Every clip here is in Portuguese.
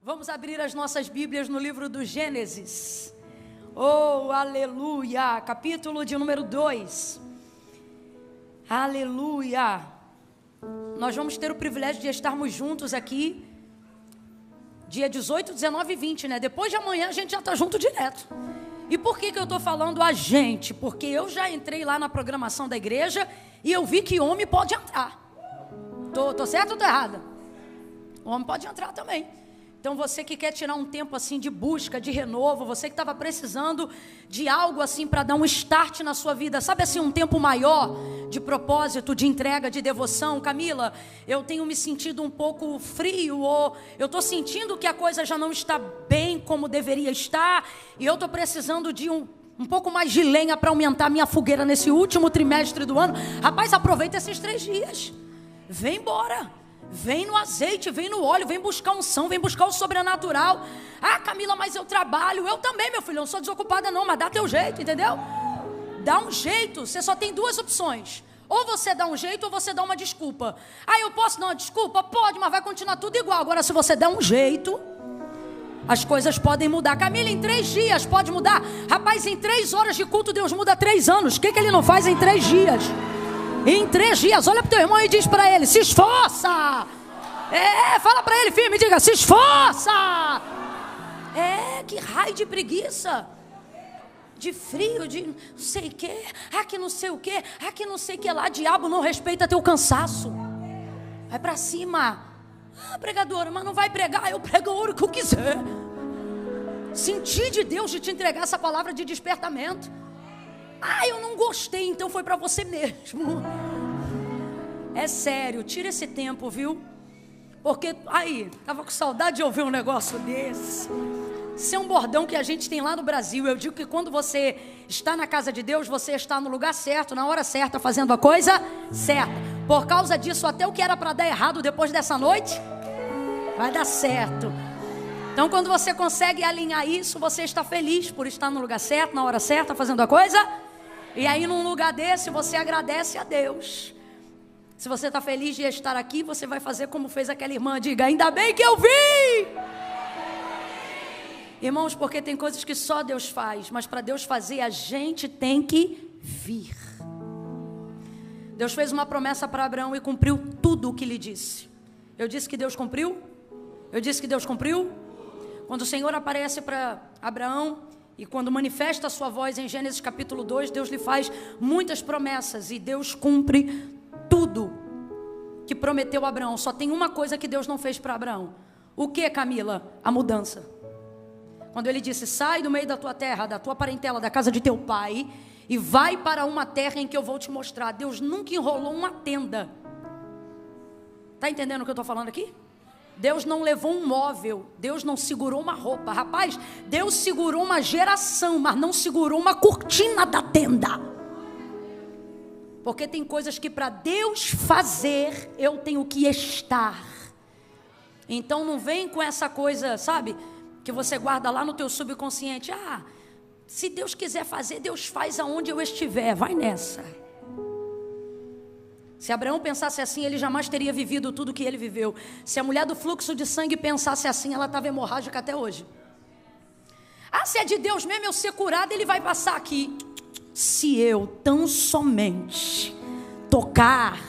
Vamos abrir as nossas Bíblias no livro do Gênesis. Oh, aleluia! Capítulo de número 2. Aleluia! Nós vamos ter o privilégio de estarmos juntos aqui dia 18, 19 e 20, né? Depois de amanhã a gente já está junto direto. E por que eu estou falando a gente? Porque eu já entrei lá na programação da igreja e eu vi que homem pode entrar. Tô certo ou tô errada? O homem pode entrar também. Então você que quer tirar um tempo assim de busca, de renovo, você que estava precisando de algo assim para dar um start na sua vida, sabe assim, um tempo maior de propósito, de entrega, de devoção. Camila, eu tenho me sentido um pouco frio, ou eu estou sentindo que a coisa já não está bem como deveria estar, e eu estou precisando de um pouco mais de lenha para aumentar minha fogueira nesse último trimestre do ano. Rapaz, aproveita esses 3 dias, vem embora. Vem no azeite, vem no óleo, vem buscar unção, vem buscar o sobrenatural. Ah, Camila, mas eu trabalho. Eu também, meu filho, eu não sou desocupada não, mas dá teu jeito, entendeu? Dá um jeito, você só tem 2 opções. Ou você dá um jeito ou você dá uma desculpa. Ah, eu posso dar uma desculpa? Pode, mas vai continuar tudo igual. Agora, se você der um jeito, as coisas podem mudar. Camila, em 3 dias pode mudar. Rapaz, em 3 horas de culto, Deus muda 3 anos. O que ele não faz em 3 dias? Em 3 dias, olha para o teu irmão e diz para ele: se esforça. Fala para ele firme, diga: se esforça. Que raio de preguiça, de frio, de não sei o que, que não sei o que, que não sei o que lá. Diabo não respeita teu cansaço. Vai para cima. Pregadora, mas não vai pregar. Eu prego a hora que eu quiser. Senti de Deus de te entregar essa palavra de despertamento. Eu não gostei, então foi para você mesmo. É sério, tira esse tempo, viu? Porque, tava com saudade de ouvir um negócio desse. Isso é um bordão que a gente tem lá no Brasil. Eu digo que quando você está na casa de Deus, você está no lugar certo, na hora certa, fazendo a coisa certa. Por causa disso, até o que era para dar errado depois dessa noite, vai dar certo. Então, quando você consegue alinhar isso, você está feliz por estar no lugar certo, na hora certa, fazendo a coisa. E aí, num lugar desse, você agradece a Deus. Se você está feliz de estar aqui, você vai fazer como fez aquela irmã. Diga: ainda bem que eu vim. Irmãos, porque tem coisas que só Deus faz, mas para Deus fazer, a gente tem que vir. Deus fez uma promessa para Abraão e cumpriu tudo o que lhe disse. Eu disse que Deus cumpriu? Eu disse que Deus cumpriu? Quando o Senhor aparece para Abraão e quando manifesta a sua voz em Gênesis capítulo 2, Deus lhe faz muitas promessas e Deus cumpre tudo que prometeu a Abraão. Só tem uma coisa que Deus não fez para Abraão. O que, Camila? A mudança. Quando ele disse: sai do meio da tua terra, da tua parentela, da casa de teu pai e vai para uma terra em que eu vou te mostrar. Deus nunca enrolou uma tenda. Está entendendo o que eu estou falando aqui? Deus não levou um móvel, Deus não segurou uma roupa. Rapaz, Deus segurou uma geração, mas não segurou uma cortina da tenda. Porque tem coisas que para Deus fazer, eu tenho que estar. Então não vem com essa coisa, sabe, que você guarda lá no teu subconsciente. Se Deus quiser fazer, Deus faz aonde eu estiver. Vai nessa. Se Abraão pensasse assim, ele jamais teria vivido tudo que ele viveu. Se a mulher do fluxo de sangue pensasse assim, ela estava hemorrágica até hoje. Se é de Deus mesmo eu ser curada, ele vai passar aqui. Se eu tão somente tocar,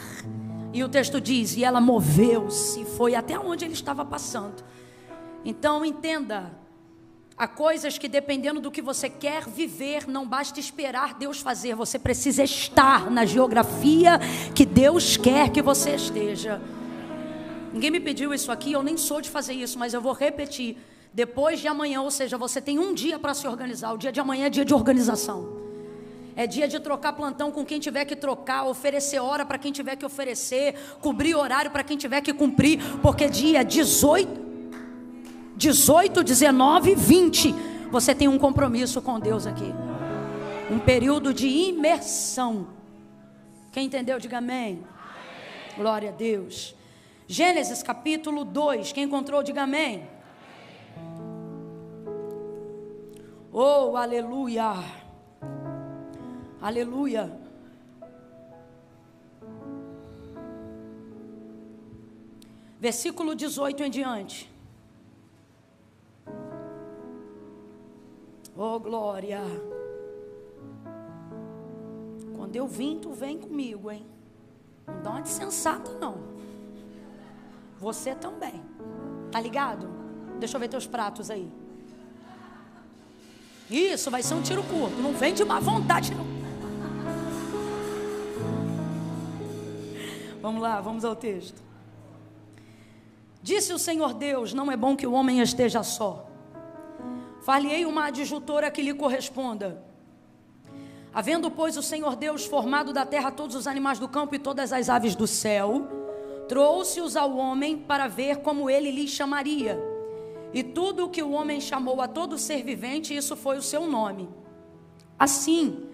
e o texto diz, e ela moveu-se, foi até onde ele estava passando. Então entenda, há coisas que dependendo do que você quer viver, não basta esperar Deus fazer, você precisa estar na geografia que Deus quer que você esteja. Ninguém me pediu isso aqui, eu nem sou de fazer isso, mas eu vou repetir. Depois de amanhã, ou seja, você tem um dia para se organizar. O dia de amanhã é dia de organização. É dia de trocar plantão com quem tiver que trocar, oferecer hora para quem tiver que oferecer, cobrir horário para quem tiver que cumprir, porque dia 18, 19, 20, você tem um compromisso com Deus aqui. Um período de imersão. Quem entendeu, diga amém. Glória a Deus. Gênesis capítulo 2, quem encontrou, diga amém. Oh, aleluia. Aleluia. Versículo 18 em diante. Oh, glória. Quando eu vim, tu vem comigo, hein? Não dá uma de sensata, não. Você também. Tá ligado? Deixa eu ver teus pratos aí. Isso, vai ser um tiro curto. Não vem de má vontade, não. Vamos lá, vamos ao texto. Disse o Senhor Deus: não é bom que o homem esteja só. Far-lhe-ei uma adjutora que lhe corresponda. Havendo, pois, o Senhor Deus formado da terra todos os animais do campo e todas as aves do céu, trouxe-os ao homem para ver como ele lhes chamaria. E tudo o que o homem chamou a todo ser vivente, isso foi o seu nome. Assim,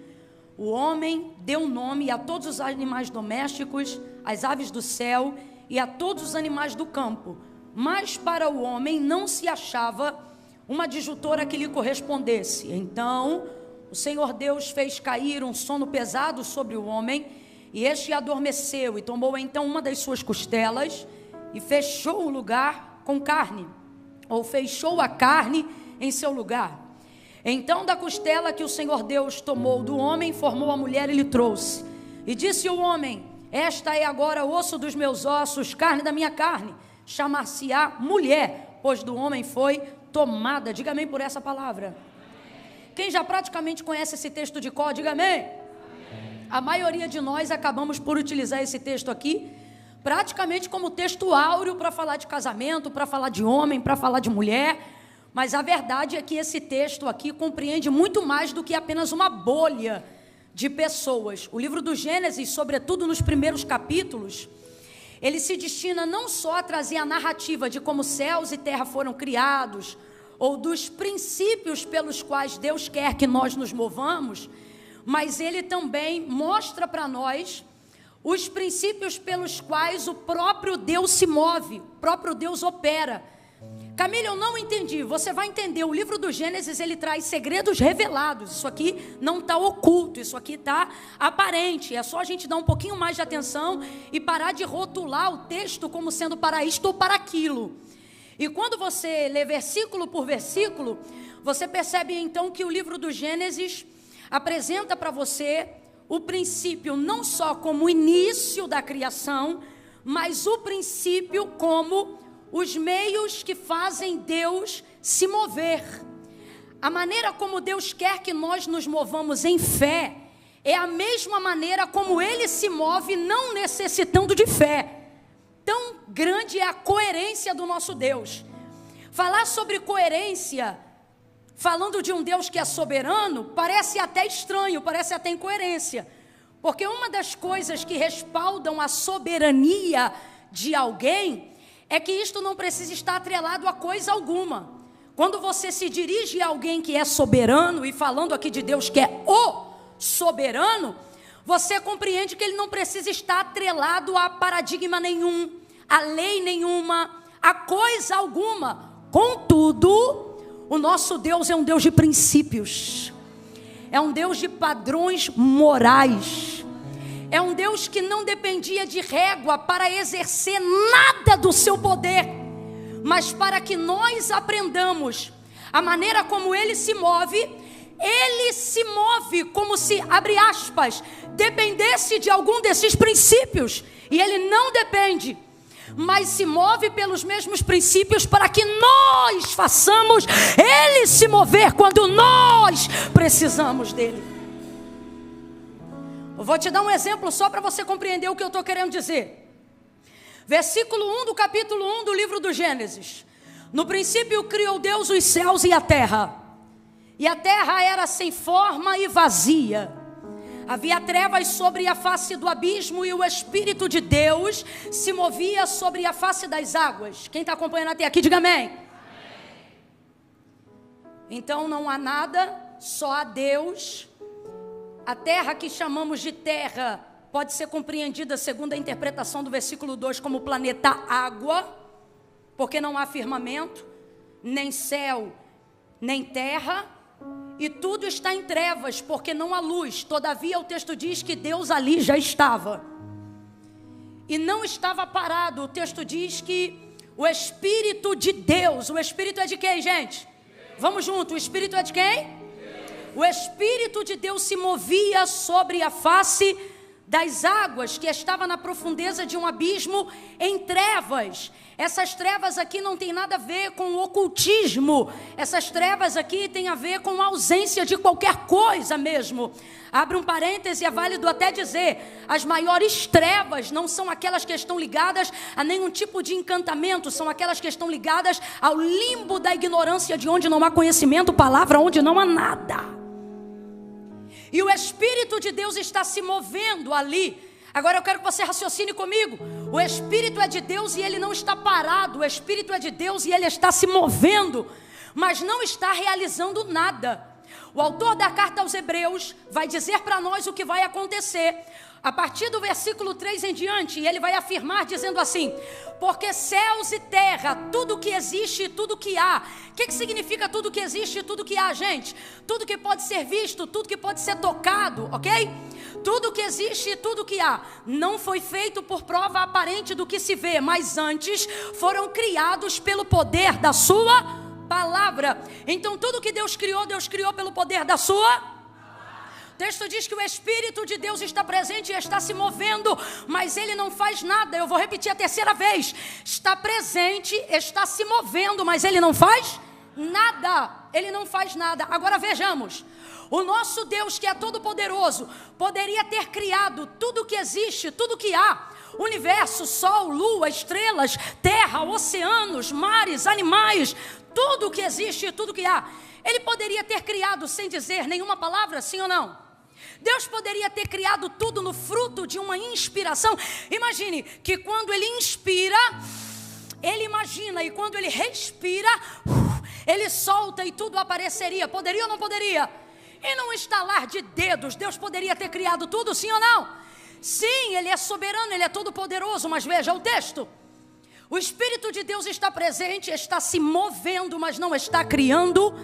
o homem deu nome a todos os animais domésticos, às aves do céu e a todos os animais do campo. Mas para o homem não se achava uma adjutora que lhe correspondesse. Então o Senhor Deus fez cair um sono pesado sobre o homem, e este adormeceu, e tomou então uma das suas costelas, e fechou o lugar com carne, ou fechou a carne em seu lugar. Então da costela que o Senhor Deus tomou do homem, formou a mulher e lhe trouxe. E disse o homem: esta é agora osso dos meus ossos, carne da minha carne. Chamar-se-á mulher, pois do homem foi tomada. Diga amém por essa palavra. Quem já praticamente conhece esse texto de cor, diga amém. A maioria de nós acabamos por utilizar esse texto aqui praticamente como texto áureo para falar de casamento, para falar de homem, para falar de mulher. Mas a verdade é que esse texto aqui compreende muito mais do que apenas uma bolha de pessoas. O livro do Gênesis, sobretudo nos primeiros capítulos, ele se destina não só a trazer a narrativa de como céus e terra foram criados, ou dos princípios pelos quais Deus quer que nós nos movamos, mas ele também mostra para nós os princípios pelos quais o próprio Deus se move, o próprio Deus opera. Camila, eu não entendi. Você vai entender. O livro do Gênesis, ele traz segredos revelados. Isso aqui não está oculto, isso aqui está aparente. É só a gente dar um pouquinho mais de atenção e parar de rotular o texto como sendo para isto ou para aquilo. E quando você lê versículo por versículo, você percebe então que o livro do Gênesis apresenta para você o princípio não só como o início da criação, mas o princípio como os meios que fazem Deus se mover. A maneira como Deus quer que nós nos movamos em fé é a mesma maneira como Ele se move não necessitando de fé. Tão grande é a coerência do nosso Deus. Falar sobre coerência, falando de um Deus que é soberano, parece até estranho, parece até incoerência. Porque uma das coisas que respaldam a soberania de alguém é que isto não precisa estar atrelado a coisa alguma. Quando você se dirige a alguém que é soberano, e falando aqui de Deus que é o soberano, você compreende que ele não precisa estar atrelado a paradigma nenhum, a lei nenhuma, a coisa alguma. Contudo, o nosso Deus é um Deus de princípios, é um Deus de padrões morais, é um Deus que não dependia de régua para exercer nada do seu poder, mas para que nós aprendamos a maneira como Ele se move como se, abre aspas, dependesse de algum desses princípios, e Ele não depende, mas se move pelos mesmos princípios para que nós façamos Ele se mover quando nós precisamos dEle. Eu vou te dar um exemplo só para você compreender o que eu estou querendo dizer. Versículo 1 do capítulo 1 do livro do Gênesis. No princípio criou Deus os céus e a terra era sem forma e vazia. Havia trevas sobre a face do abismo, e o Espírito de Deus se movia sobre a face das águas. Quem está acompanhando até aqui, diga amém. Então não há nada, só há Deus. A terra que chamamos de terra pode ser compreendida, segundo a interpretação do versículo 2, como o planeta água, porque não há firmamento, nem céu, nem terra, e tudo está em trevas, porque não há luz. Todavia o texto diz que Deus ali já estava, e não estava parado. O texto diz que o Espírito de Deus, o Espírito é de quem, gente? Vamos junto, o Espírito é de quem? o Espírito de Deus se movia sobre a face das águas, que estava na profundeza de um abismo em trevas. Essas trevas aqui não tem nada a ver com o ocultismo. Essas trevas aqui tem a ver com a ausência de qualquer coisa mesmo. Abre um parêntese, é válido até dizer, as maiores trevas não são aquelas que estão ligadas a nenhum tipo de encantamento, são aquelas que estão ligadas ao limbo da ignorância, de onde não há conhecimento, palavra onde não há nada. E o Espírito de Deus está se movendo ali. Agora eu quero que você raciocine comigo. O Espírito é de Deus e ele não está parado. O Espírito é de Deus e ele está se movendo, mas não está realizando nada. O autor da carta aos Hebreus vai dizer para nós o que vai acontecer a partir do versículo 3 em diante, e ele vai afirmar dizendo assim: porque céus e terra, tudo que existe e tudo que há. O que significa tudo que existe e tudo que há, gente? Tudo que pode ser visto, tudo que pode ser tocado, ok? Tudo que existe e tudo que há não foi feito por prova aparente do que se vê, mas antes foram criados pelo poder da sua palavra. Então tudo que Deus criou pelo poder da sua. O texto diz que o Espírito de Deus está presente e está se movendo, mas ele não faz nada. Eu vou repetir a terceira vez: está presente, está se movendo, mas ele não faz nada. Ele não faz nada. Agora vejamos, o nosso Deus, que é todo poderoso, poderia ter criado tudo que existe, tudo que há: universo, sol, lua, estrelas, terra, oceanos, mares, animais, tudo que existe, tudo que há. Ele poderia ter criado sem dizer nenhuma palavra, sim ou não? Deus poderia ter criado tudo no fruto de uma inspiração. Imagine que quando ele inspira, ele imagina, e quando ele respira, ele solta e tudo apareceria. Poderia ou não poderia? E num estalar de dedos, Deus poderia ter criado tudo, sim ou não? Sim, ele é soberano, ele é todo poderoso, mas veja o texto. O Espírito de Deus está presente, está se movendo, mas não está criando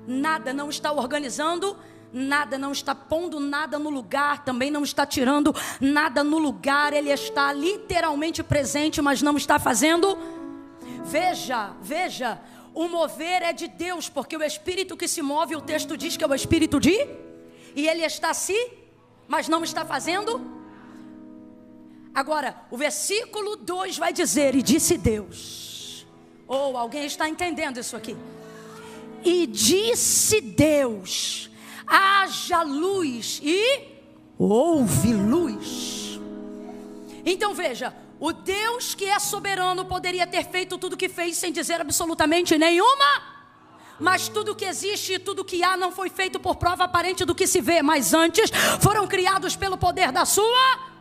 nada, não está organizando nada, não está pondo nada no lugar, também não está tirando nada no lugar. Ele está literalmente presente, mas não está fazendo. Veja, o mover é de Deus, porque o Espírito que se move, o texto diz que é o Espírito de, e ele está mas não está fazendo. Agora, o versículo 2 vai dizer: e disse Deus. Alguém está entendendo isso aqui? E disse Deus: haja luz, e houve luz. Então veja, o Deus que é soberano poderia ter feito tudo o que fez sem dizer absolutamente nenhuma. Mas tudo que existe e tudo que há não foi feito por prova aparente do que se vê, mas antes foram criados pelo poder da sua.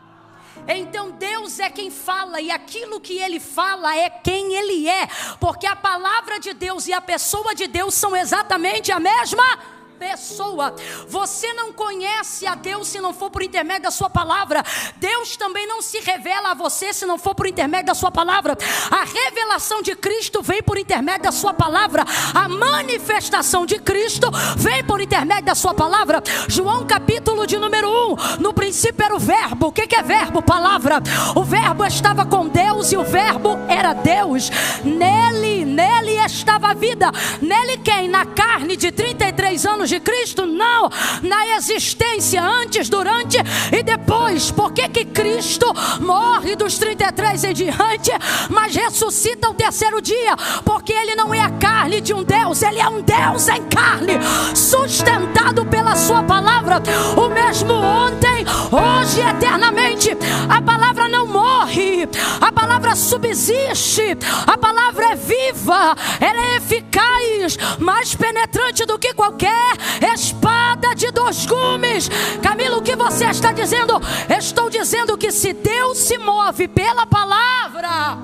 Então Deus é quem fala, e aquilo que ele fala é quem ele é, porque a palavra de Deus e a pessoa de Deus são exatamente a mesma pessoa. Você não conhece a Deus se não for por intermédio da sua palavra. Deus também não se revela a você se não for por intermédio da sua palavra. A revelação de Cristo vem por intermédio da sua palavra. A manifestação de Cristo vem por intermédio da sua palavra. João capítulo de número 1, no princípio era o verbo. O que é verbo? Palavra. O verbo estava com Deus e o verbo era Deus. Nele estava a vida. Nele quem? Na carne de 33 anos de Cristo? Não, na existência antes, durante e depois. Por que Cristo morre dos 33 em diante, mas ressuscita ao terceiro dia? Porque ele não é a carne de um Deus, ele é um Deus em carne, sustentado pela sua palavra, o mesmo ontem, hoje e eternamente. A palavra não morre, a palavra subsiste, a palavra é viva, ela é eficaz, mais penetrante do que qualquer espada de 2 gumes. Camilo, o que você está dizendo? Estou dizendo que se Deus se move pela palavra,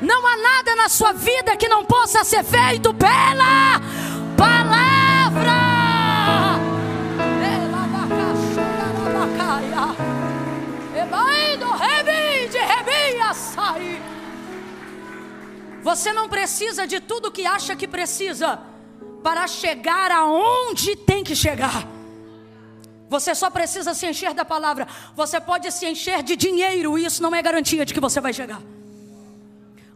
não há nada na sua vida que não possa ser feito pela palavra. Você não precisa de tudo que acha que precisa para chegar aonde tem que chegar. Você só precisa se encher da palavra. Você pode se encher de dinheiro, e isso não é garantia de que você vai chegar.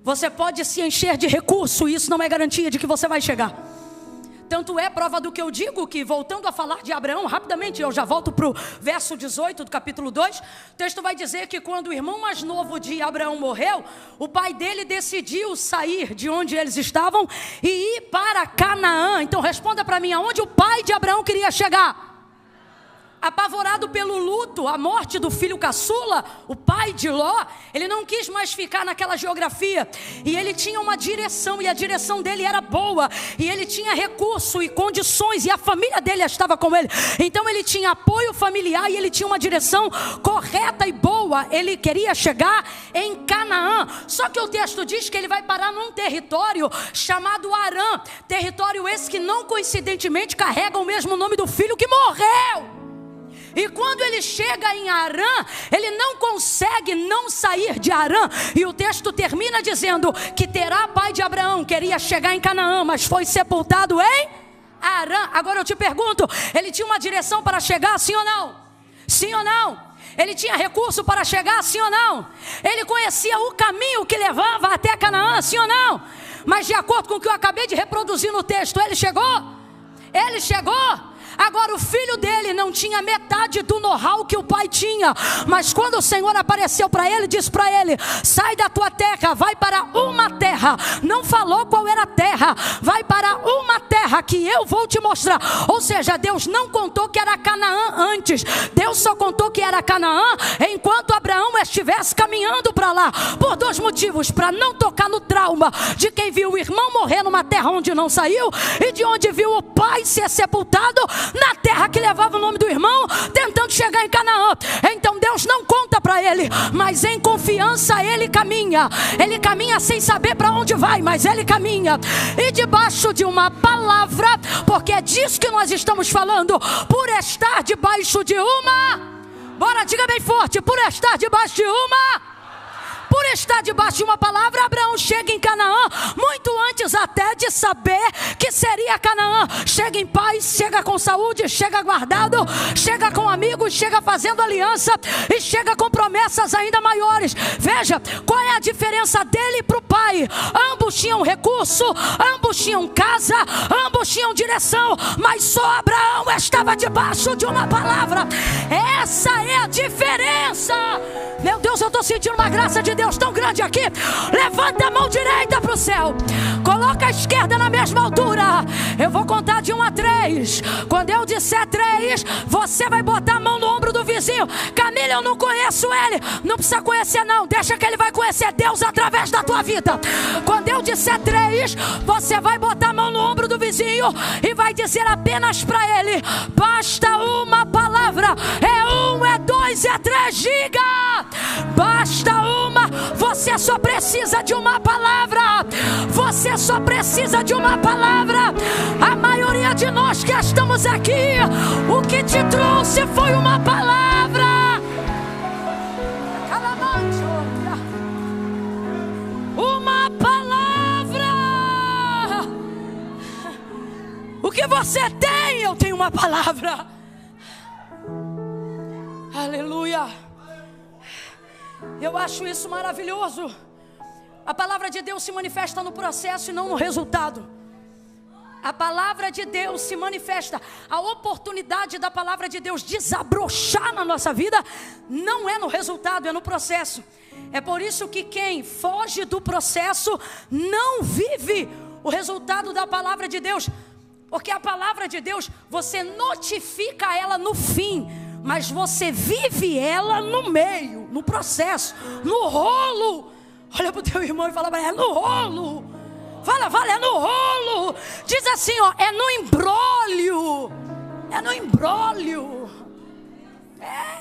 Você pode se encher de recurso, e isso não é garantia de que você vai chegar. Tanto é prova do que eu digo que, voltando a falar de Abraão, rapidamente, eu já volto para o verso 18 do capítulo 2, o texto vai dizer que quando o irmão mais novo de Abraão morreu, o pai dele decidiu sair de onde eles estavam e ir para Canaã. Então responda para mim, aonde o pai de Abraão queria chegar? Apavorado pelo luto, a morte do filho caçula, o pai de Ló, ele não quis mais ficar naquela geografia. E ele tinha uma direção, e a direção dele era boa. E ele tinha recurso e condições, e a família dele estava com ele. Então ele tinha apoio familiar e ele tinha uma direção correta e boa. Ele queria chegar em Canaã. Só que o texto diz que ele vai parar num território chamado Harã. Território esse que não coincidentemente carrega o mesmo nome do filho que morreu. E quando ele chega em Harã, ele não consegue não sair de Harã. E o texto termina dizendo que Terá, pai de Abraão, queria chegar em Canaã, mas foi sepultado em Harã. Agora eu te pergunto, ele tinha uma direção para chegar, sim ou não? Sim ou não? Ele tinha recurso para chegar, sim ou não? Ele conhecia o caminho que levava até Canaã, sim ou não? Mas de acordo com o que eu acabei de reproduzir no texto, ele chegou? Ele chegou? Agora o filho dele não tinha metade do know-how que o pai tinha. Mas quando o Senhor apareceu para ele, disse para ele: sai da tua terra, vai para uma terra. Não falou qual era a terra. Vai para uma terra que eu vou te mostrar. Ou seja, Deus não contou que era Canaã antes. Deus só contou que era Canaã enquanto Abraão estivesse caminhando para lá. Por dois motivos: para não tocar no trauma de quem viu o irmão morrer numa terra onde não saiu, e de onde viu o pai ser sepultado na terra que levava o nome do irmão, tentando chegar em Canaã. Então Deus não conta para ele, mas em confiança ele caminha. Ele caminha sem saber para onde vai, mas ele caminha. E debaixo de uma palavra, porque é disso que nós estamos falando, por estar debaixo de uma, bora, diga bem forte, por estar debaixo de uma, por estar debaixo de uma palavra, Abraão chega em Canaã, muito antes até de saber que seria Canaã. Chega em paz, chega com saúde, chega guardado, chega com amigos, chega fazendo aliança e chega com promessas ainda maiores. Veja, qual é a diferença dele para o pai? Ambos tinham recurso, ambos tinham casa, ambos tinham direção, mas só Abraão estava debaixo de uma palavra. Essa é a diferença. Meu Deus, eu estou sentindo uma graça de Deus tão grande aqui. Levanta a mão direita para o céu, coloca a esquerda na mesma altura. Eu vou contar de 1 a 3. Quando eu disser 3, você vai botar a mão no ombro do vizinho. Camila, eu não conheço ele. Não precisa conhecer não, deixa que ele vai conhecer Deus através da tua vida. Quando eu disser 3, você vai botar a mão no ombro do vizinho e vai dizer apenas para ele: basta uma palavra. É 1, é 2, é 3, diga. Basta uma. Você só precisa de uma palavra. Você só precisa de uma palavra. A maioria de nós que estamos aqui, o que te trouxe foi uma palavra. Uma palavra. O que você tem? Eu tenho uma palavra. Aleluia. Eu acho isso maravilhoso. A palavra de Deus se manifesta no processo e não no resultado. A palavra de Deus se manifesta. A oportunidade da palavra de Deus desabrochar na nossa vida não é no resultado, é no processo. É por isso que quem foge do processo não vive o resultado da palavra de Deus. Porque a palavra de Deus, você notifica ela no fim, mas você vive ela no meio, no processo, no rolo. Olha para o teu irmão e fala para ele: é no rolo. Fala, é no rolo. Diz assim, ó, é no embrólio. É no embrólio.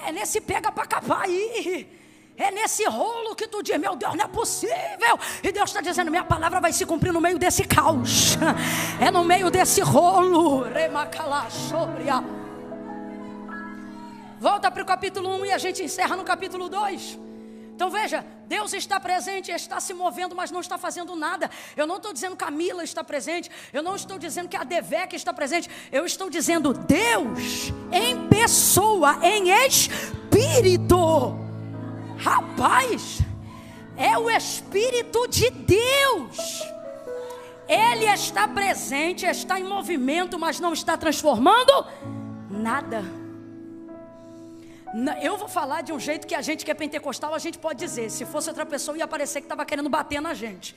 É nesse pega para capar aí. É nesse rolo que tu diz: meu Deus, não é possível. E Deus está dizendo: minha palavra vai se cumprir no meio desse caos. É no meio desse rolo. Volta para o capítulo 1 e a gente encerra no capítulo 2. Então veja, Deus está presente, está se movendo, mas não está fazendo nada. Eu não estou dizendo que Camila está presente, eu não estou dizendo que a Devec está presente. Eu estou dizendo Deus em pessoa, em espírito. Rapaz, é o Espírito de Deus. Ele está presente, está em movimento, mas não está transformando nada. Eu vou falar de um jeito que a gente que é pentecostal, a gente pode dizer. Se fosse outra pessoa, ia parecer que estava querendo bater na gente.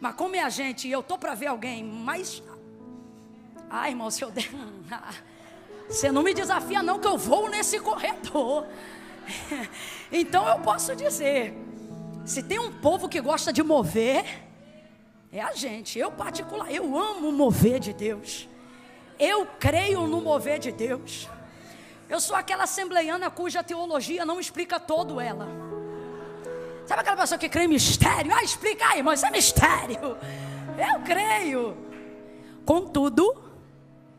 Mas como é a gente, e eu estou para ver alguém, mas... Ai, irmão, se eu der... Você não me desafia não, que eu vou nesse corredor. Então eu posso dizer, se tem um povo que gosta de mover, é a gente. Eu amo o mover de Deus. Eu creio no mover de Deus. Eu sou aquela assembleiana cuja teologia não explica todo ela. Sabe aquela pessoa que crê em mistério? Explica aí, irmão, isso é mistério. Eu creio. Contudo,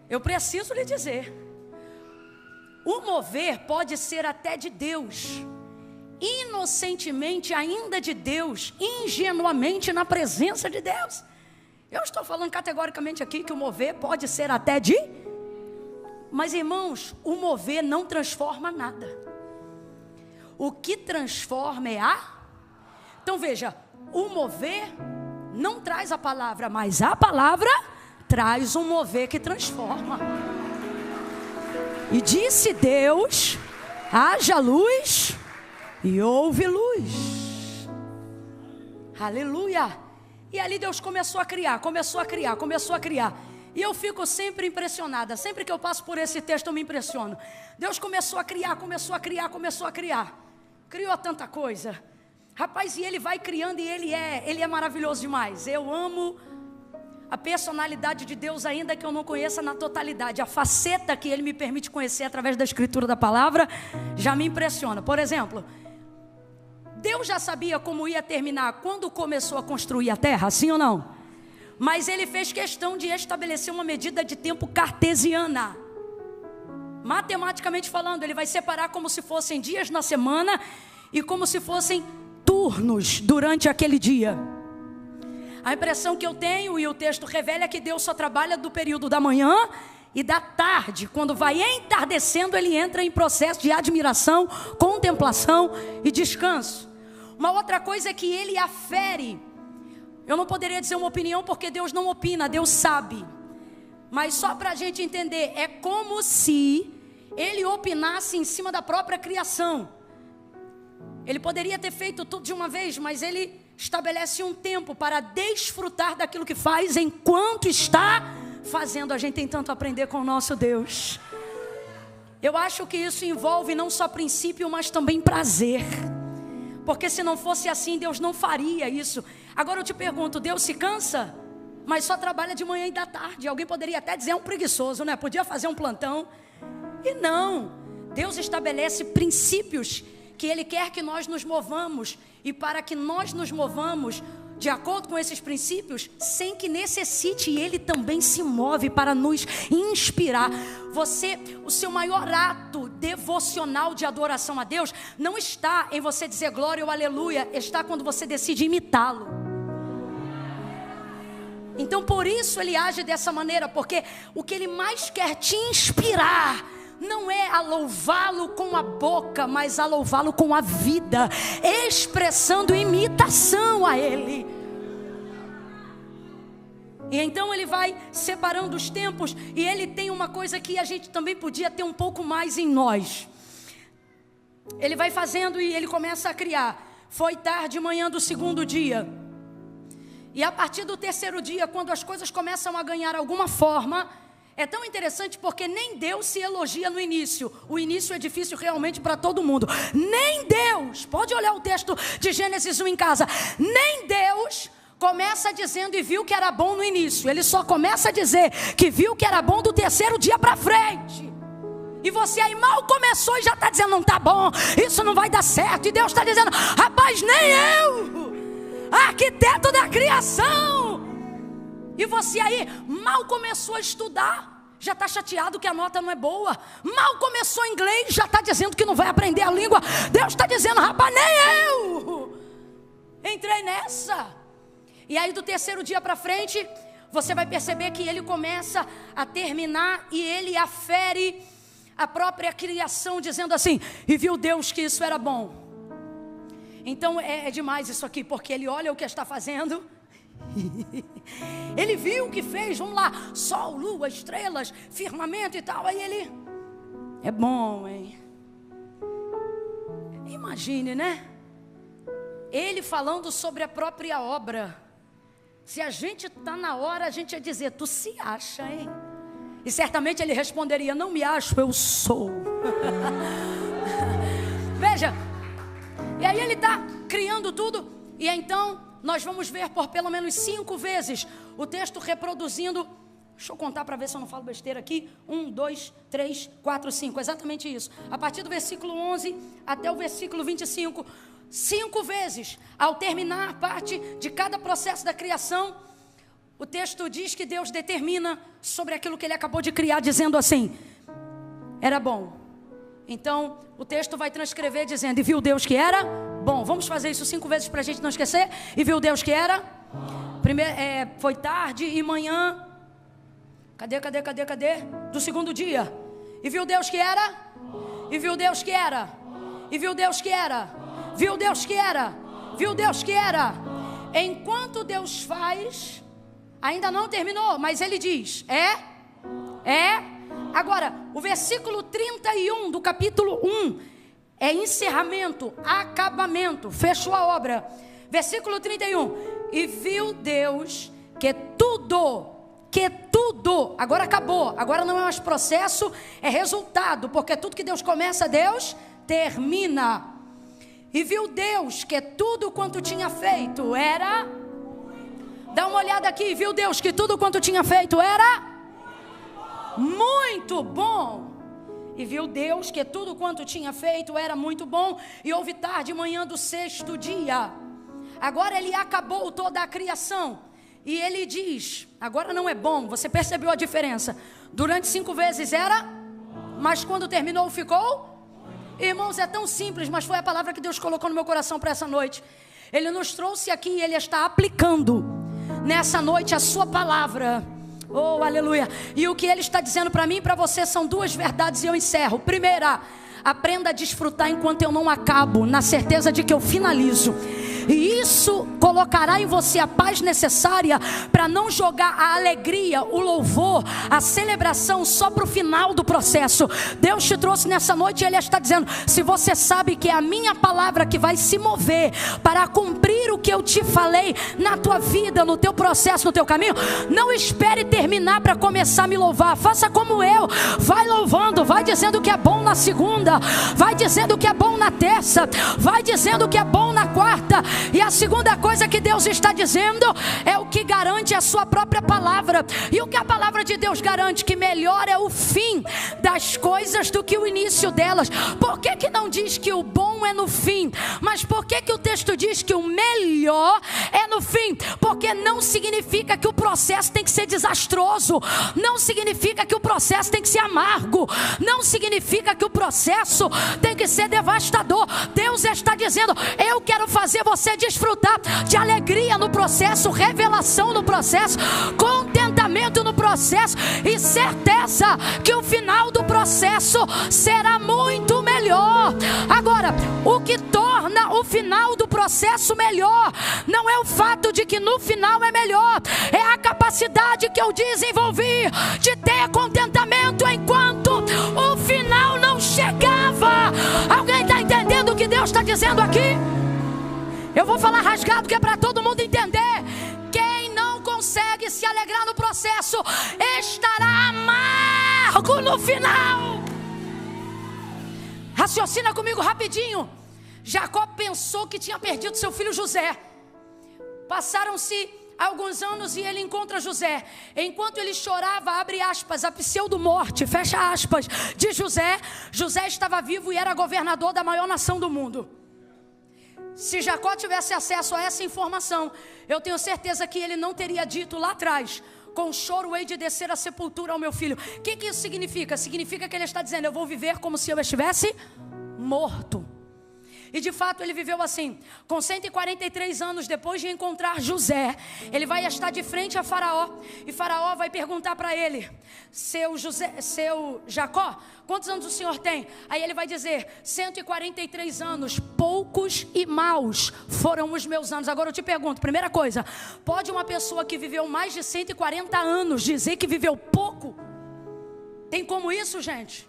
eu preciso lhe dizer, o mover pode ser até de Deus, inocentemente ainda de Deus, ingenuamente na presença de Deus. Eu estou falando categoricamente aqui que o mover pode ser até de... Mas irmãos, o mover não transforma nada. O que transforma é a... Então veja, o mover não traz a palavra, mas a palavra traz um mover que transforma. E disse Deus, haja luz, e houve luz. Aleluia. E ali Deus começou a criar. E eu fico sempre impressionada. Sempre que eu passo por esse texto eu me impressiono. Deus começou a criar. Criou tanta coisa. Rapaz, e Ele vai criando e Ele é maravilhoso demais. Eu amo a personalidade de Deus, ainda que eu não conheça na totalidade. A faceta que Ele me permite conhecer através da escritura da palavra já me impressiona. Por exemplo, Deus já sabia como ia terminar quando começou a construir a terra, sim ou não? Mas Ele fez questão de estabelecer uma medida de tempo cartesiana. Matematicamente falando, Ele vai separar como se fossem dias na semana e como se fossem turnos durante aquele dia. A impressão que eu tenho, e o texto revela, é que Deus só trabalha do período da manhã e da tarde. Quando vai entardecendo, Ele entra em processo de admiração, contemplação e descanso. Uma outra coisa é que Ele afere. Eu não poderia dizer uma opinião, porque Deus não opina, Deus sabe. Mas só para a gente entender, é como se Ele opinasse em cima da própria criação. Ele poderia ter feito tudo de uma vez, mas Ele estabelece um tempo para desfrutar daquilo que faz enquanto está fazendo. A gente tem tanto a aprender com o nosso Deus. Eu acho que isso envolve não só princípio, mas também prazer. Porque se não fosse assim, Deus não faria isso. Agora eu te pergunto, Deus se cansa? Mas só trabalha de manhã e da tarde. Alguém poderia até dizer, é um preguiçoso, né? Podia fazer um plantão. E não. Deus estabelece princípios que Ele quer que nós nos movamos. E para que nós nos movamos de acordo com esses princípios, sem que necessite, Ele também se move para nos inspirar. O seu maior ato devocional de adoração a Deus não está em você dizer glória ou aleluia, está quando você decide imitá-lo. Então por isso Ele age dessa maneira, porque o que Ele mais quer te inspirar não é a louvá-lo com a boca, mas a louvá-lo com a vida, expressando imitação a Ele. E então Ele vai separando os tempos, e Ele tem uma coisa que a gente também podia ter um pouco mais em nós. Ele vai fazendo e Ele começa a criar. Foi tarde, manhã do segundo dia. E a partir do terceiro dia, quando as coisas começam a ganhar alguma forma, é tão interessante porque nem Deus se elogia no início. O início é difícil realmente para todo mundo. Nem Deus, pode olhar o texto de Gênesis 1 em casa. Nem Deus começa dizendo e viu que era bom no início. Ele só começa a dizer que viu que era bom do terceiro dia para frente. E você aí mal começou e já está dizendo, não está bom, isso não vai dar certo. E Deus está dizendo, rapaz, nem eu, arquiteto da criação. E você aí mal começou a estudar, já está chateado que a nota não é boa. Mal começou inglês, já está dizendo que não vai aprender a língua. Deus está dizendo, rapaz, nem eu entrei nessa. E aí do terceiro dia para frente, você vai perceber que Ele começa a terminar e Ele afere a própria criação, dizendo assim, e viu Deus que isso era bom. Então é demais isso aqui, porque Ele olha o que está fazendo Ele viu o que fez, vamos lá, sol, lua, estrelas, firmamento e tal. Aí ele, é bom, hein? Imagine, né? Ele falando sobre a própria obra. Se a gente está na hora, a gente ia dizer, tu se acha, hein? E certamente ele responderia, não me acho, eu sou. Veja, e aí ele está criando tudo. E então nós vamos ver por pelo menos 5 vezes o texto reproduzindo. Deixa eu contar para ver se eu não falo besteira aqui. 1, 2, 3, 4, 5, exatamente isso. A partir do versículo 11 até o versículo 25, 5 vezes. Ao terminar a parte de cada processo da criação, o texto diz que Deus determina sobre aquilo que ele acabou de criar, dizendo assim, era bom. Então o texto vai transcrever dizendo, e viu Deus que era bom. Vamos fazer isso 5 vezes para a gente não esquecer. E viu Deus que era primeiro, foi tarde e manhã. Cadê? Do segundo dia. E viu Deus que era. E viu Deus que era. E viu Deus que era. Viu Deus que era. Viu Deus que era. Enquanto Deus faz, ainda não terminou, mas ele diz, Agora, o versículo 31 do capítulo 1 é encerramento, acabamento, fechou a obra. Versículo 31, e viu Deus que tudo, agora acabou, agora não é mais processo, é resultado, porque tudo que Deus começa, Deus termina. E viu Deus que tudo quanto tinha feito era, dá uma olhada aqui, viu Deus que tudo quanto tinha feito era muito bom. E viu Deus que tudo quanto tinha feito era muito bom. E houve tarde e manhã do 6º dia. Agora ele acabou toda a criação. E ele diz, agora não é bom. Você percebeu a diferença? Durante 5 vezes era, mas quando terminou ficou. Irmãos, é tão simples, mas foi a palavra que Deus colocou no meu coração para essa noite. Ele nos trouxe aqui e ele está aplicando nessa noite a sua palavra. Oh, aleluia. E o que ele está dizendo para mim e para você são 2 verdades e eu encerro. Primeira, aprenda a desfrutar enquanto eu não acabo, na certeza de que eu finalizo. E isso colocará em você a paz necessária para não jogar a alegria, o louvor, a celebração só para o final do processo. Deus te trouxe nessa noite e Ele está dizendo, se você sabe que é a minha palavra que vai se mover para cumprir o que eu te falei na tua vida, no teu processo, no teu caminho, não espere terminar para começar a me louvar. Faça como eu, vai louvando, vai dizendo que é bom na segunda, vai dizendo que é bom na terça, vai dizendo que é bom na quarta. E a segunda coisa que Deus está dizendo é o que garante a sua própria palavra. E o que a palavra de Deus garante? Que melhor é o fim das coisas do que o início delas. Por que que não diz que o bom é no fim? Mas por que que o texto diz que o melhor é no fim? Porque não significa que o processo tem que ser desastroso. Não significa que o processo tem que ser amargo. Não significa que o processo tem que ser devastador. Deus está dizendo, eu quero fazer você desfrutar de alegria no processo, revelação no processo, contentamento no processo e certeza que o final do processo será muito melhor. Agora, o que torna o final do processo melhor não é o fato de que no final é melhor, é a capacidade que eu desenvolvi de ter contentamento enquanto o final não chegava. Alguém está entendendo o que Deus está dizendo aqui? Eu vou falar rasgado que é para todo mundo entender. Quem não consegue se alegrar no processo estará amargo no final. Raciocina comigo rapidinho. Jacó pensou que tinha perdido seu filho José. Passaram-se alguns anos e ele encontra José. Enquanto ele chorava, abre aspas, a pseudo-morte, fecha aspas, de José. José estava vivo e era governador da maior nação do mundo. Se Jacó tivesse acesso a essa informação, eu tenho certeza que ele não teria dito lá atrás, com choro hei de descer à sepultura ao meu filho. O que isso significa? Significa que ele está dizendo, eu vou viver como se eu estivesse morto. E de fato ele viveu assim. Com 143 anos, depois de encontrar José, ele vai estar de frente a Faraó. E Faraó vai perguntar para ele: seu Jacó, quantos anos o senhor tem? Aí ele vai dizer: 143 anos, poucos e maus foram os meus anos. Agora eu te pergunto, primeira coisa, pode uma pessoa que viveu mais de 140 anos dizer que viveu pouco? Tem como isso, gente?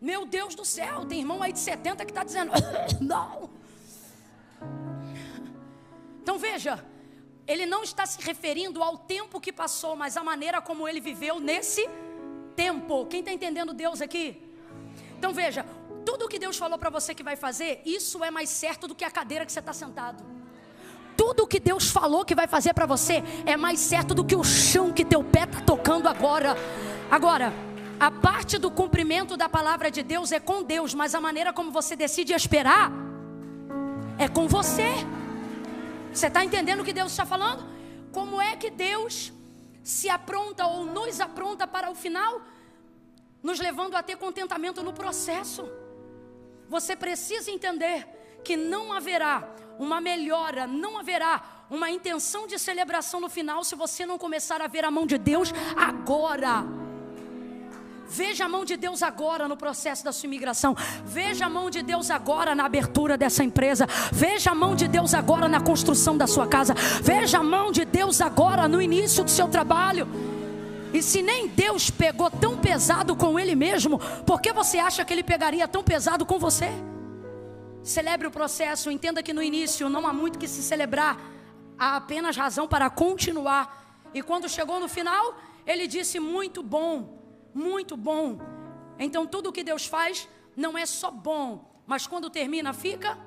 Meu Deus do céu, tem irmão aí de 70 que está dizendo não. Então veja, ele não está se referindo ao tempo que passou, mas à maneira como ele viveu nesse tempo. Quem está entendendo Deus aqui? Então veja, tudo que Deus falou para você que vai fazer, isso é mais certo do que a cadeira que você está sentado. Tudo que Deus falou que vai fazer para você é mais certo do que o chão que teu pé está tocando agora. Agora, a parte do cumprimento da palavra de Deus é com Deus, mas a maneira como você decide esperar é com você. Você está entendendo o que Deus está falando? Como é que Deus se apronta ou nos apronta para o final? Nos levando a ter contentamento no processo. Você precisa entender que não haverá uma melhora, não haverá uma intenção de celebração no final se você não começar a ver a mão de Deus agora. Veja a mão de Deus agora no processo da sua imigração. Veja a mão de Deus agora na abertura dessa empresa. Veja a mão de Deus agora na construção da sua casa. Veja a mão de Deus agora no início do seu trabalho. E se nem Deus pegou tão pesado com Ele mesmo, por que você acha que Ele pegaria tão pesado com você? Celebre o processo. Entenda que no início não há muito que se celebrar. Há apenas razão para continuar. E quando chegou no final, Ele disse: muito bom. Muito bom. Então tudo que Deus faz não é só bom, mas quando termina fica.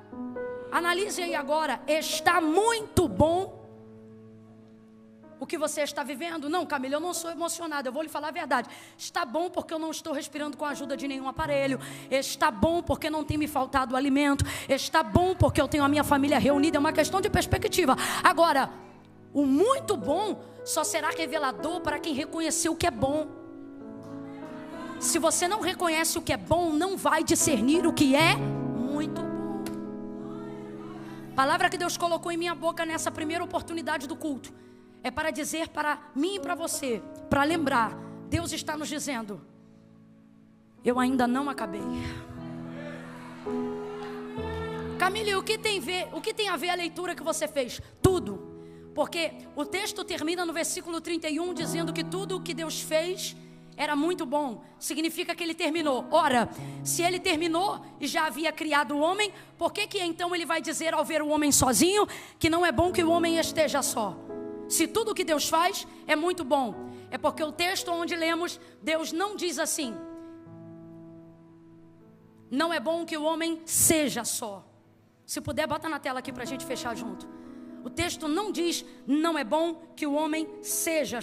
Analise aí agora, está muito bom o que você está vivendo? Não, Camila, eu não sou emocionada, eu vou lhe falar a verdade. Está bom porque eu não estou respirando com a ajuda de nenhum aparelho. Está bom porque não tem me faltado alimento. Está bom porque eu tenho a minha família reunida. É uma questão de perspectiva. Agora, o muito bom só será revelador para quem reconheceu o que é bom. Se você não reconhece o que é bom, não vai discernir o que é muito bom. A palavra que Deus colocou em minha boca nessa primeira oportunidade do culto é para dizer para mim e para você, para lembrar, Deus está nos dizendo: eu ainda não acabei. Camille, o que tem a ver a leitura que você fez? Tudo. Porque o texto termina no versículo 31 dizendo que tudo o que Deus fez era muito bom. Significa que Ele terminou. Ora, se Ele terminou e já havia criado o homem, por que então Ele vai dizer ao ver o homem sozinho que não é bom que o homem esteja só? Se tudo o que Deus faz é muito bom, é porque o texto onde lemos, Deus não diz assim: não é bom que o homem seja só. Se puder, bota na tela aqui para a gente fechar junto. O texto não diz: não é bom que o homem seja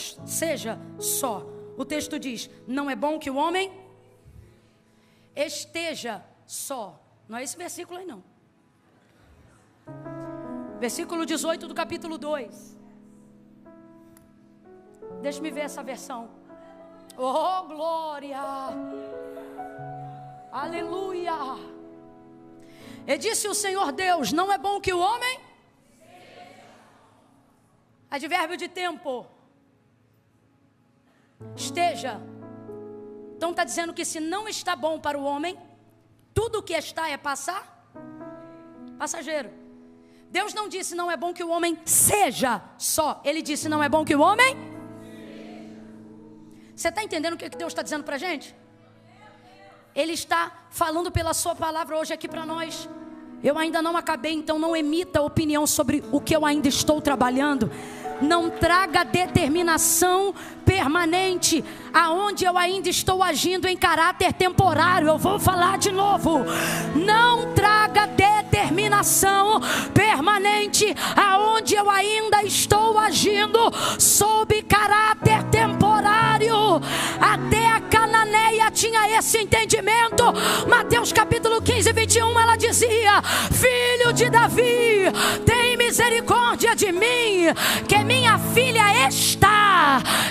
só. O texto diz: não é bom que o homem esteja só. Não é esse versículo aí não. Versículo 18 do capítulo 2. Deixa-me ver essa versão. Oh, glória! Aleluia! E disse o Senhor Deus: não é bom que o homem... Advérbio de tempo. Esteja. Então está dizendo que se não está bom para o homem, tudo o que está é passageiro. Deus não disse não é bom que o homem seja só. Ele disse não é bom que o homem... Você está entendendo o que Deus está dizendo para a gente? Ele está falando pela sua palavra hoje aqui para nós. Eu ainda não acabei, então não emita opinião sobre o que eu ainda estou trabalhando. Não traga determinação permanente aonde eu ainda estou agindo em caráter temporário. Eu vou falar de novo. Não traga determinação permanente aonde eu ainda estou agindo sob caráter temporário. Até a cananeia tinha esse entendimento. Mateus capítulo 15, 21, ela dizia: filho de Davi, tem misericórdia de mim, que minha filha está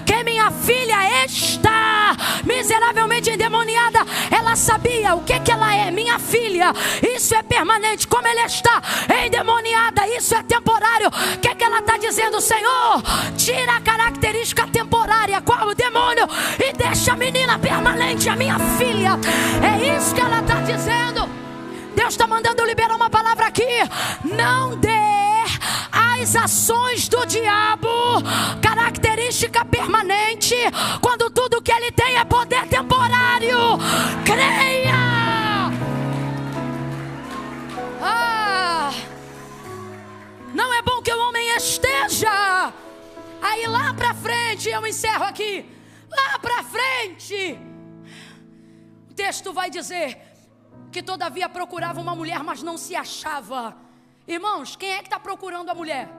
que minha filha está miseravelmente endemoniada. Ela sabia o que ela é, minha filha. Isso é permanente. Como ela está endemoniada, isso é temporário. O que ela está dizendo? Senhor, tira a característica temporária, qual o demônio, e deixa a menina permanente, a minha filha. É isso que ela está dizendo. Deus está mandando eu liberar uma palavra aqui. Não dê às ações do diabo característica permanente, quando tudo que ele tem é poder temporário. Creia! Não é bom que o homem esteja. Aí lá pra frente, eu encerro aqui. Lá pra frente, o texto vai dizer que todavia procurava uma mulher, mas não se achava. Irmãos, quem é que está procurando a mulher?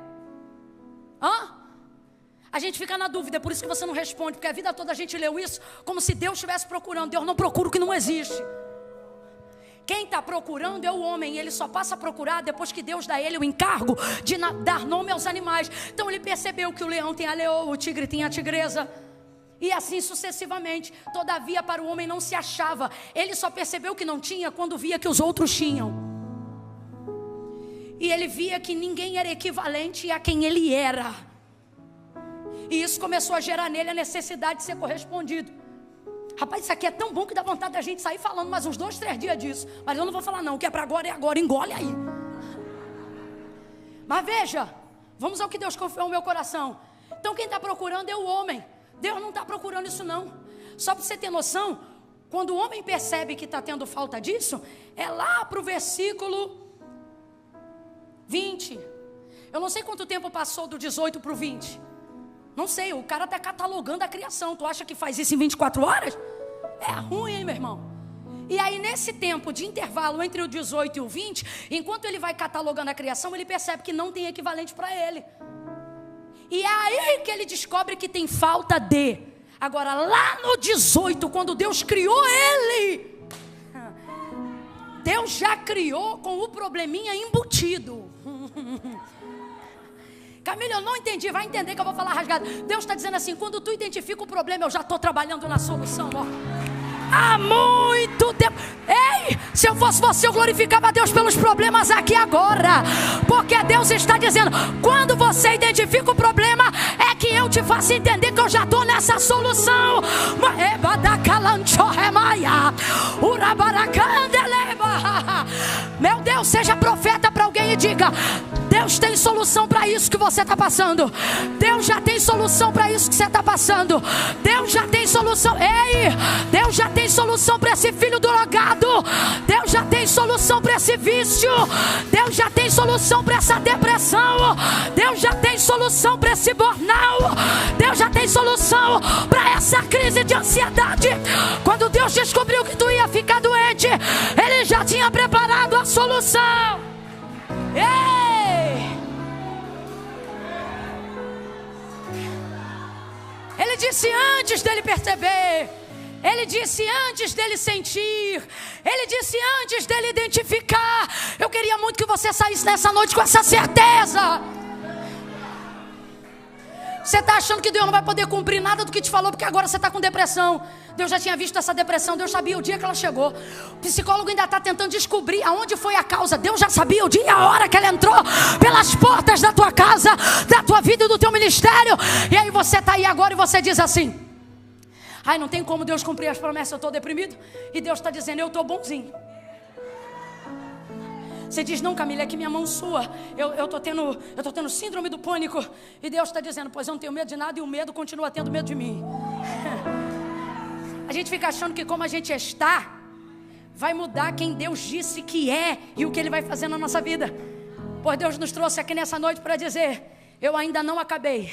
A gente fica na dúvida, é por isso que você não responde, porque a vida toda a gente leu isso como se Deus estivesse procurando. Deus não procura o que não existe. Quem está procurando é o homem, e ele só passa a procurar depois que Deus dá a ele o encargo de dar nome aos animais. Então ele percebeu que o leão tem a leoa, o tigre tem a tigresa, e assim sucessivamente. Todavia para o homem não se achava. Ele só percebeu que não tinha quando via que os outros tinham. E ele via que ninguém era equivalente a quem ele era. E isso começou a gerar nele a necessidade de ser correspondido. Rapaz, isso aqui é tão bom que dá vontade da gente sair falando mais uns 2, 3 dias disso. Mas eu não vou falar não, o que é para agora é agora, engole aí. Mas veja, vamos ao que Deus confiou no meu coração. Então quem está procurando é o homem. Deus não está procurando isso não. Só para você ter noção, quando o homem percebe que está tendo falta disso, é lá para o versículo 20. Eu não sei quanto tempo passou do 18 para o 20. Não sei, o cara está catalogando a criação. Tu acha que faz isso em 24 horas? É ruim, hein, meu irmão? E aí nesse tempo de intervalo entre o 18 e o 20, enquanto ele vai catalogando a criação, ele percebe que não tem equivalente para ele. E é aí que ele descobre que tem falta de. Agora lá no 18, quando Deus criou ele, Deus já criou com o probleminha embutido. Camila, eu não entendi, vai entender que eu vou falar rasgado. Deus está dizendo assim, quando tu identifica o problema, eu já estou trabalhando na solução, ó. Há muito tempo. Ei, se eu fosse você, eu glorificava a Deus pelos problemas aqui agora. Porque Deus está dizendo, quando você identifica o problema, é que eu te faço entender que eu já estou nessa solução. Meu Deus, seja profeta para alguém e diga, Deus tem solução para isso que você está passando. Deus já tem solução para isso que você está passando. Deus já tem solução. Ei, Deus já tem solução para esse filho drogado. Deus já tem solução para esse vício. Deus já tem solução para essa depressão. Deus já tem solução para esse burnout. Deus já tem solução para essa crise de ansiedade. Quando Deus descobriu que tu ia ficar doente, Ele já tinha preparado a solução. Ei! Ele disse antes dele perceber. Ele disse antes dele sentir. Ele disse antes dele identificar. Eu queria muito que você saísse nessa noite com essa certeza. Você está achando que Deus não vai poder cumprir nada do que te falou, porque agora você está com depressão. Deus já tinha visto essa depressão, Deus sabia o dia que ela chegou. O psicólogo ainda está tentando descobrir aonde foi a causa. Deus já sabia o dia e a hora que ela entrou pelas portas da tua casa, da tua vida e do teu ministério. E aí você está aí agora e você diz assim, ai, não tem como Deus cumprir as promessas, eu estou deprimido. E Deus está dizendo, eu estou bonzinho. Você diz, não, Camila, é que minha mão sua, eu tô tendo síndrome do pânico. E Deus está dizendo, pois eu não tenho medo de nada, e o medo continua tendo medo de mim. A gente fica achando que como a gente está, vai mudar quem Deus disse que é e o que Ele vai fazer na nossa vida. Pois Deus nos trouxe aqui nessa noite para dizer, eu ainda não acabei.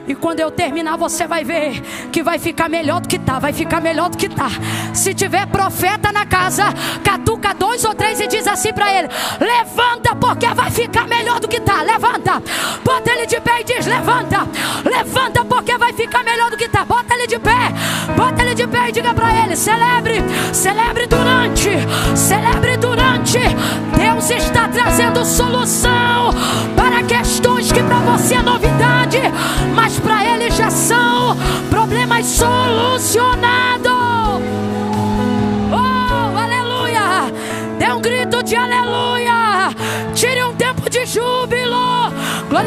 E quando eu terminar, você vai ver que vai ficar melhor do que tá. Vai ficar melhor do que tá. Se tiver profeta na casa, catuca 2 ou 3 e diz assim para ele, levanta, porque vai ficar melhor do que tá. Levanta, bota ele de pé e diz, levanta. Levanta, porque vai ficar melhor do que tá. Bota ele de pé, bota ele de pé e diga para ele, celebre, celebre durante, celebre durante. Deus está trazendo solução para questões que para você é novidade, mas para Ele já são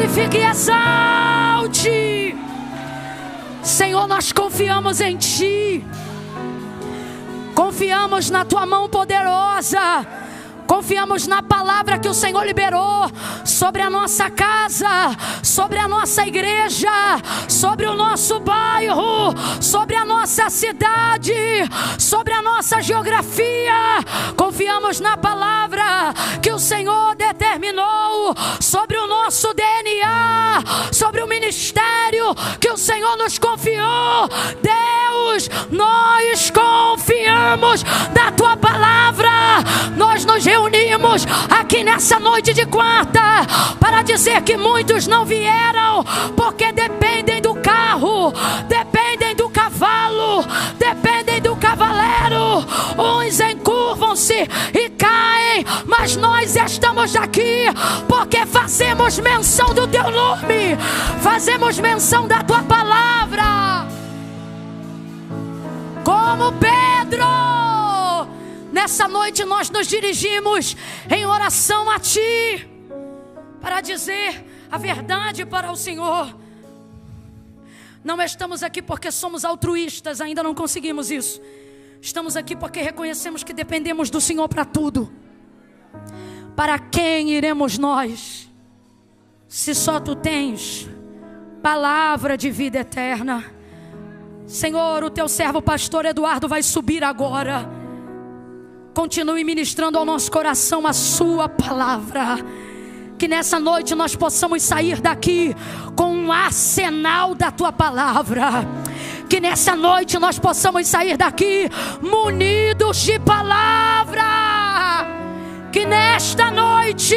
glorifique e exalte. Senhor, nós confiamos em Ti. Confiamos na Tua mão poderosa. Confiamos na palavra que o Senhor liberou sobre a nossa casa, sobre a nossa igreja, sobre o nosso bairro, sobre a nossa cidade, sobre a nossa geografia. Confiamos na palavra que o Senhor determinou sobre o nosso DNA, sobre o ministério que o Senhor nos confiou. Deus, nós confiamos na Tua palavra. Nós nos reunimos aqui nessa noite de quarta para dizer que muitos não vieram porque dependem do carro, dependem do cavalo, dependem do cavaleiro. Uns encurvam-se e caem, mas nós estamos aqui porque fazemos menção do Teu nome, fazemos menção da Tua palavra. Como Pedro, nessa noite nós nos dirigimos em oração a Ti, para dizer a verdade para o Senhor. Não estamos aqui porque somos altruístas, ainda não conseguimos isso. Estamos aqui porque reconhecemos que dependemos do Senhor para tudo. Para quem iremos nós, se só Tu tens palavra de vida eterna? Senhor, o Teu servo pastor Eduardo vai subir agora. Continue ministrando ao nosso coração a Sua palavra. Que nessa noite nós possamos sair daqui com um arsenal da Tua palavra. Que nessa noite nós possamos sair daqui munidos de palavra. Que nesta noite,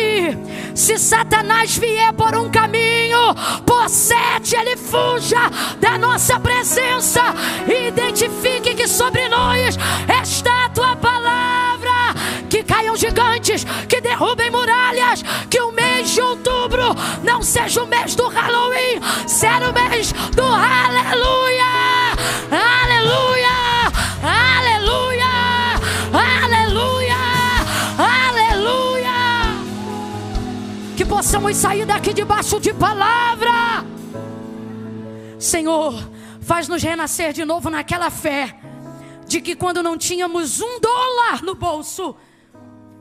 se Satanás vier por um caminho, por 7 ele fuja da nossa presença. Identifique que sobre nós está a Tua palavra. Que caiam gigantes, que derrubem muralhas. Que o mês de outubro não seja o mês do Halloween, seja o mês do aleluia, aleluia, aleluia, aleluia, aleluia. Que possamos sair daqui debaixo de palavra. Senhor, faz-nos renascer de novo naquela fé de que quando não tínhamos $1 no bolso,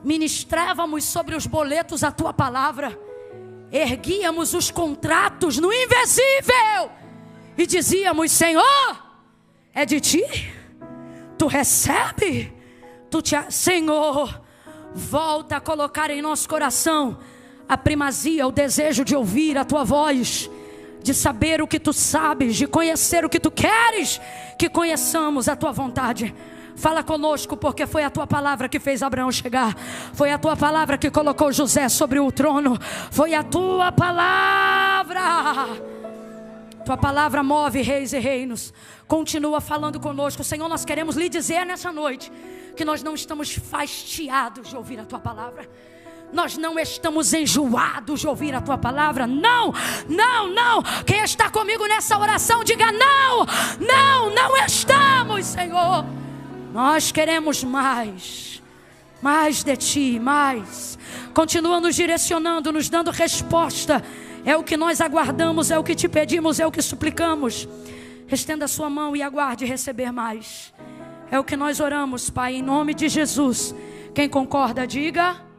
ministrávamos sobre os boletos a Tua palavra, erguíamos os contratos no invisível e dizíamos: Senhor, é de Ti, Tu recebe, Senhor, volta a colocar em nosso coração a primazia, o desejo de ouvir a Tua voz, de saber o que Tu sabes, de conhecer o que Tu queres que conheçamos a Tua vontade. Fala conosco, porque foi a Tua palavra que fez Abraão chegar. Foi a Tua palavra que colocou José sobre o trono. Foi a Tua palavra. Tua palavra move reis e reinos. Continua falando conosco. Senhor, nós queremos lhe dizer nessa noite que nós não estamos fastiados de ouvir a Tua palavra. Nós não estamos enjoados de ouvir a Tua palavra. Não, não, não. Quem está comigo nessa oração, diga não. Não, não estamos, Senhor. Nós queremos mais. Mais de Ti, mais. Continua nos direcionando, nos dando resposta. É o que nós aguardamos, é o que Te pedimos, é o que suplicamos. Estenda a sua mão e aguarde receber mais. É o que nós oramos, Pai, em nome de Jesus. Quem concorda, diga.